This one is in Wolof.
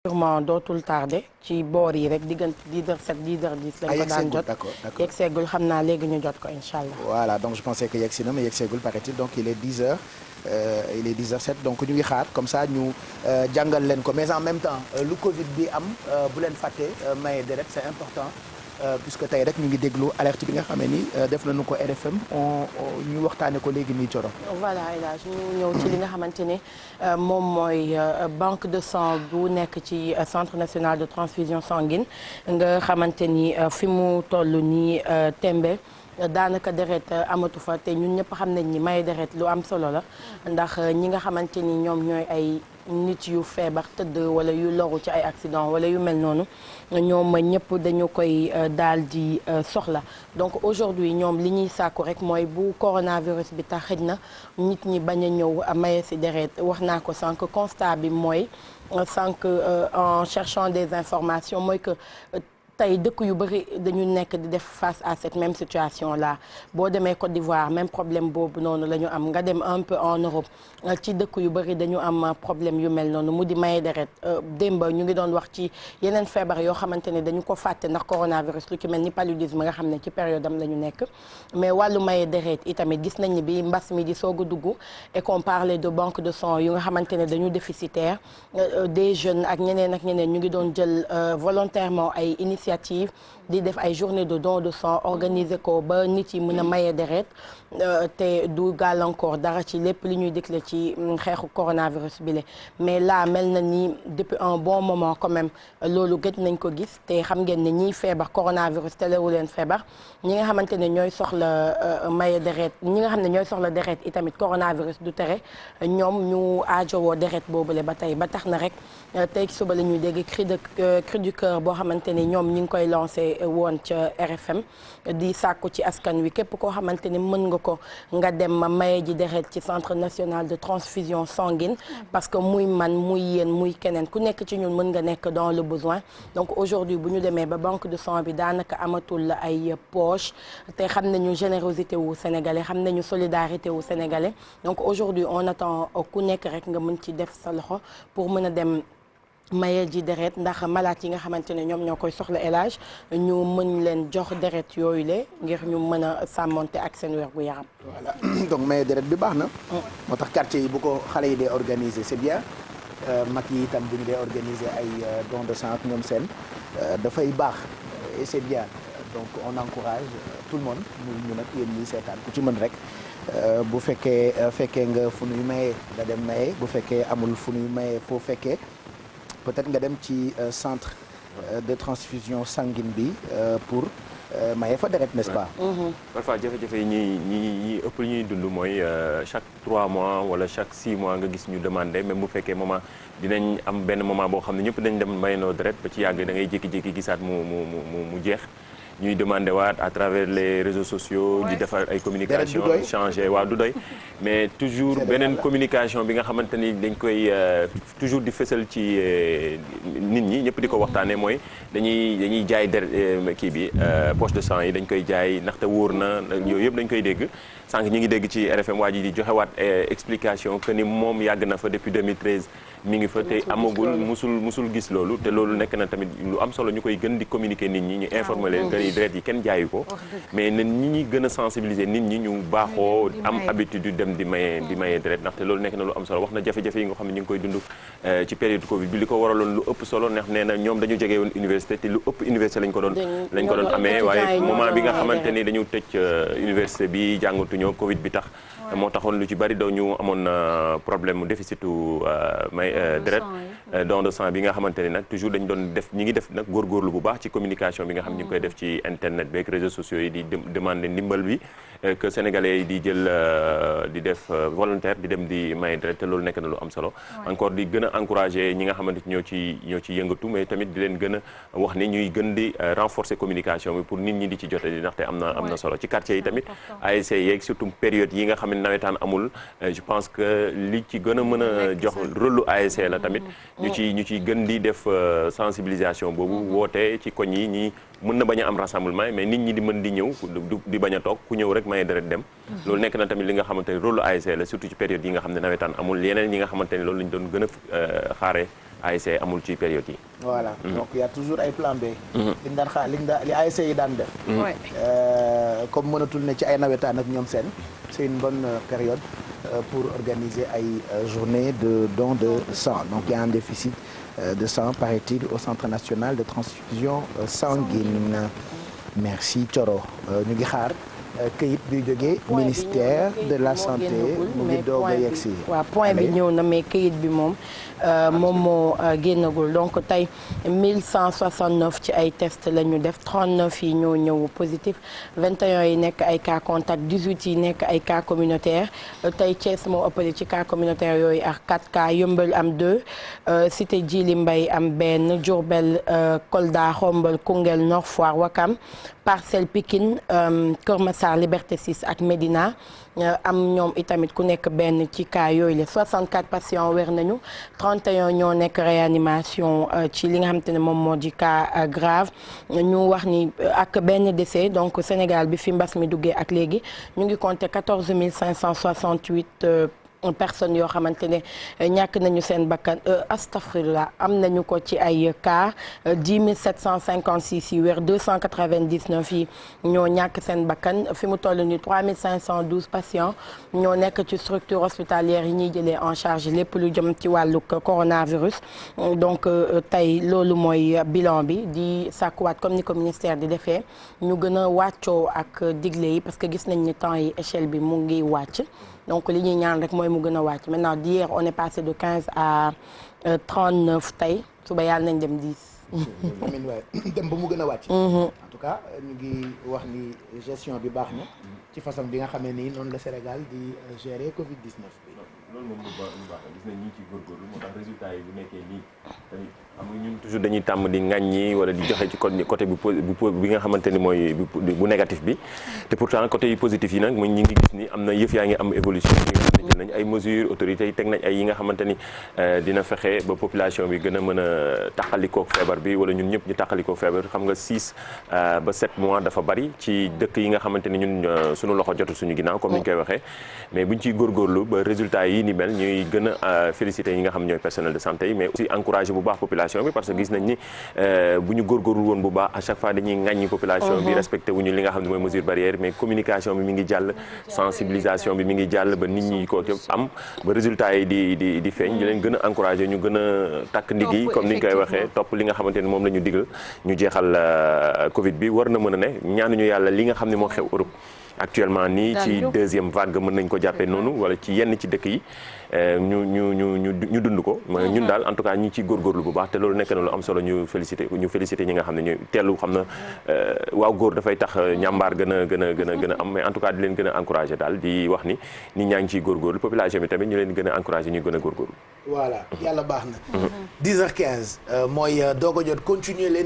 sûrement dootul tardé ci boor yi rek diggante 10h07 10h10 lañ ko daan jot. d'accord. yegg seegul xam naa léegi ñu jot ko incha allah. voilà donc je pensais que yegg si na mais yegg seegul paraît-il donc il est 10h. Il est 10h07 donc ñu ngi xaar comme ça ñu jàngal leen ko mais en même temps lu Covid bi am bu leen fàtte maye deret c'est important puisque tey rek ñu ngi déglu alerte bi nga xamee ni def nañu ko RFM ñu waxtaane ko léegi nii Coro. voilà El Hadj ñu ñëw ci li nga xamante ne moom mooy banque de sang bu nekk ci centre national de transfusion sanguine nga xamante ni fi mu toll nii tembe. daanaka deret amatu fa te ñun ñëpp xam nañ ni may deret lu am solo la ndax ñi nga xamante ni ñoom ñooy ay nit yu feebar tëdd wala yu loru ci ay accident wala yu mel noonu ñoom ñëpp dañu koy daal di soxla donc aujourd'hui ñoom li ñuy sàkku rek mooy bu coronavirus bi tax xëj na nit ñi bañ a ñëw maye ci deret wax naa ko sànq constat bi mooy sànq en cherchant des informations mooy que tey dëkk yu bëri dañu nekk di def face à cette même situation là boo demee Côte d'Ivoire même problème boobu noonu la ñu am nga dem un peu en Europe ci dëkk yu bëri dañu am problème yu mel noonu mu di maye deret démb ñu ngi doon wax ci yeneen feebar yoo xamante ne dañu ko fàtte ndax coronavirus lu ci mel ni paludisme nga xam ne ci période am la ñu nekk mais wàllu maye deret itamit gis nañ ni bi mbas mi di soog a dugg et qu'on parlait de banque de sang yu nga xamante ne dañu déficitaire des jeunes ak ñeneen ñu ngi doon jël volontairement ay initiatives di def ay journée de don de sang organiser ko ba nit yi mën a maye deret te du gàllankoor dara ci lépp li ñuy déclencher ci xeexu coronavirus bi la mais là mel na ni depuis un bon moment quand même loolu gëj nañ ko gis te xam ngeen ne ñiy feebar coronavirus telewu leen feebar ñi nga xamante ne ñooy soxla maye deret ñi nga xam ne ñooy soxla deret itamit coronavirus du tere ñoom ñu aajowoo deret boobule ba tey ba tax na rek tey suba la ñuy dégg cri du cœur boo xamante ne ñoom ñi ngi koy lancé woon ca RFM di sàkku ci askan wi képp koo xamante ni mën nga ko nga dem maye ji deret ci centre national de transfusion sanguine parce que muy man muy yéen muy keneen ku nekk ci ñun mën nga nekk dans le besoin donc aujourd'hui bu ñu demee ba banque de sang bi daanaka amatul ay poche te xam nañu générosité wu sénégalais xam nañu solidarité wu sénégalais donc aujourd'hui on attend ku nekk rek nga mën ci def sa loxo pour mën a dem maye ji deret ndax malade yi nga xamante ne ñoom ñoo koy soxla élage ñu mën leen jox deret yooyu le ngir ñu mën a sàmmonte ak seen wér gu yaram. voilà donc maye deret bi baax na. moo tax quartier yi bu ko xale yi dee organiser c'est bien mag yi itam bu ñu dee organiser ay don de sang ak ñoom seen dafay baax et c'est bien donc on encourage tout le monde ñu nag yéen ñii seetaan ku ci mën rek. bu fekkee nga fu nuy maye nga dem maye bu fekkee amul fu nuy maye foo fekkee. peut-être nga dem ci centre de transfusion sanguine bi pour maye fa deret n'est-ce pas. parfois jafe-jafe yi ñi ëpp li ñuy dund mooy chaque 3 mois wala chaque 6 mois nga gis ñu demander même bu fekkee moment dinañ am benn moment boo xam ne ñëpp dañ dem mayenoo deret ba ci yàgg da ngay jékki-jékki gisaat mu jeex. ñuy demandé waat à travers les réseaux sociaux di defar ay communication changé waaw du doy mais toujours beneen communication bi nga xamante ni dañ koy toujours di fësal ci nit ñi ñëpp di ko waxtaanee mooy dañuy jaay kii bi poche de sang yi dañ koy jaay ndaxte wóor na yooyu yëpp dañ koy dégg sànq ñi ngi dégg ci RFM waa ji di joxewaat explication que ni moom yàgg na fa depuis 2013 mi ngi fa te amagul musul gis loolu te loolu nekk na tamit lu am solo ñu koy gën di communiquer nit ñi ñu informer leen que ni deret yi kenn jaayu ko mais na nit ñi gën a sensibiliser nit ñi ñu baaxoo am habitude yu dem di maye deret ndaxte loolu nekk na lu am solo wax na jafe-jafe yi nga xam ne ñu ngi koy dund ci période Covid bi li ko waraloon lu ëpp solo ndax nee na ñoom dañu jege woon université te lu ëpp université lañ ko doon amee waaye moment bi nga xamante ni dañu tëj université bi jàngatuñoo Covid bi tax moo taxoon lu ci bari daw ñu amoon problème mu déficitu may deret don de sang bi nga xamante ni nag toujours dañ doon def ñi ngi def nag góorgóorlu bu baax ci communication bi nga xam ñu ngi koy def ci internet beeg réseaux sociaux yi di demander ndimbal bi que sénégalais yi di jël di def volontaire di dem di may deret te loolu nekk na lu am solo encore di gën a encourager ñi nga xamante ñoo ci yëngatu mais tamit di leen gën a wax ni ñuy gën di renforcer communication bi pour nit ñi di ci jote di ndaxte am na solo ci quartier yi tamit ASC yeeg surtout période yi nga xam ne nawetaan amul je pense que li ci gën a mën a jox rôle ASC la tamit ñu ci gën di def sensibilisation boobu woote ci koñ yi ñi mën na bañ a am rassemblement mais nit ñi di mën di ñëw di bañ a toog ku ñëw rek maye deret dem loolu nekk na tamit li nga xamante ni rôle ASC la surtout ci période yi nga xam ne nawetaan amul yeneen ñi nga xamante ni loolu lañu doon gën a xaare ASC amul ci période yi. voilà donc y a toujours ay plan B. liñ daan xaar li ASC yi daan def. comme mënatul ne ci ay nawetaan ak ñoom seen c'est une bonne période pour organiser ay journée de don de sang donc il y a un déficit de sang paraît-il au Centre national de transfusion sanguine. Merci Thioro ñu ngi xaar. këyit bi jógee ministère de la santé mu ngi doog a yegsi. waaw point bi ñëw na mais këyit bi moom moo génnagul donc tey 1169 ci ay test la ñu def 39 yi ñoo ñëw positif 21 yi nekk ay cas contact 18 yi nekk ay cas communautaire tey Thiès moo ëppale ci cas communautaire yooyu ak 4 cas Yeumbeul am 2 Cité Djily Mbaye am benn Diourbel Kolda Xombol Koungheul Nord Foire Ouakam Parcelles Pikine Kër Massar Liberté 6 ak Médina am ñoom itamit ku nekk benn ci cas yooyu la 64 patients wér nañu 31 ñoo nekk réanimation ci li nga xamante ne moom moo di cas grave ñu wax ni ak benn décès donc Sénégal bi fi mbas mi duggee ak léegi ñu ngi compter 14 568 personnes yoo xamante ne ñàkk nañu seen bakkan astafurlah am nañu ko ci ay cas 10 756 yi wér 299 yi ñoo ñàkk seen bakkan fi mu toll ni 3512 patients ñoo nekk ci structure hospitalière yi ñuy jëlee en charge lépp lu jëm ci wàllu coronavirus donc tey loolu mooy bilan bi di sàkkuwaat comme ni ko ministère di defee ñu gën a wàccoo ak digle yi parce que gis nañ ni temps yi échelle bi mu ngi wàcc donc li ñuy ñaan rek mooy mu gën a wàcc maintenant d'hier on est passé de 15 à 39 tey suba yàlla nañ dem 10. amiin waay dem ba mu gën a wàcc. en tout cas ñu ngi wax ni gestion bi baax na ci façon bi nga xamee ni noonu la Sénégal di gérer Covid 19 bi. loolu moom lu baax gis nañ ñu ngi ciy góorgóorlu moo tax résultat yi bu nekkee nii tamit xam nga ñun toujours dañuy tàmm di ŋàññi wala di joxe ci côté bi nga xamante ni mooy bu négatif bi te pourtant côté yu positif yi nag ñu ngi gis ni am na yëf yaa ngi am évolution yi nga xam ne jël nañ ay mesures autorités yi teg nañ ay yi nga xamante ni dina fexe ba population bi gën a mën a taqalikook feebar bi wala ñun ñëpp ñu taqalikook feebar xam nga 6 ba 7 mois dafa bari ci dëkk yi nga xamante ni ñun suñu loxo jotul suñu ginnaaw comme ni ñu koy waxee mais buñ ciy góorgóorlu ba résultat yi ni mel ñuy gën a féliciter yi nga xam ñooy personnel de santé yi mais aussi encourager bu baax population bi parce que gis nañ ni bu ñu góorgóorlu woon bu baax à chaque fois dañuy ŋàññi population bi respecté wuñu li nga xam ne mooy mesure barrière mais communication bi mi ngi jàll sensibilisation bi mi ngi jàll ba nit ñi ko am ba résultat yi di feeñ ñu leen gën a encourager ñu gën a takk ndig yi comme ni ñu koy waxee topp li nga xamante ni moom la ñu digal ñu jeexal Covid bi war na mën a ne ñaanuñu yàlla li nga xam ne moo xew Europe actuellement nii ci deuxième vague mën nañ ko jàppee noonu wala ci yenn ci dëkk yi ñu dund ko ñun daal en tout cas ñi ciy góorgóorlu bu baax te loolu nekk na lu am solo ñu félicité ñi nga xam ne ñooy teelu xam na waaw góor dafay tax ñàmbaar gën a am mais en tout cas di leen gën a encouragé daal di wax ni nit ñaa ngi ciy góorgóorlu population bi tamit ñu leen gën a encouragé ñu gën a góorgóorlu voilà yàlla baax na 10h15 mooy doog a jot continuer leen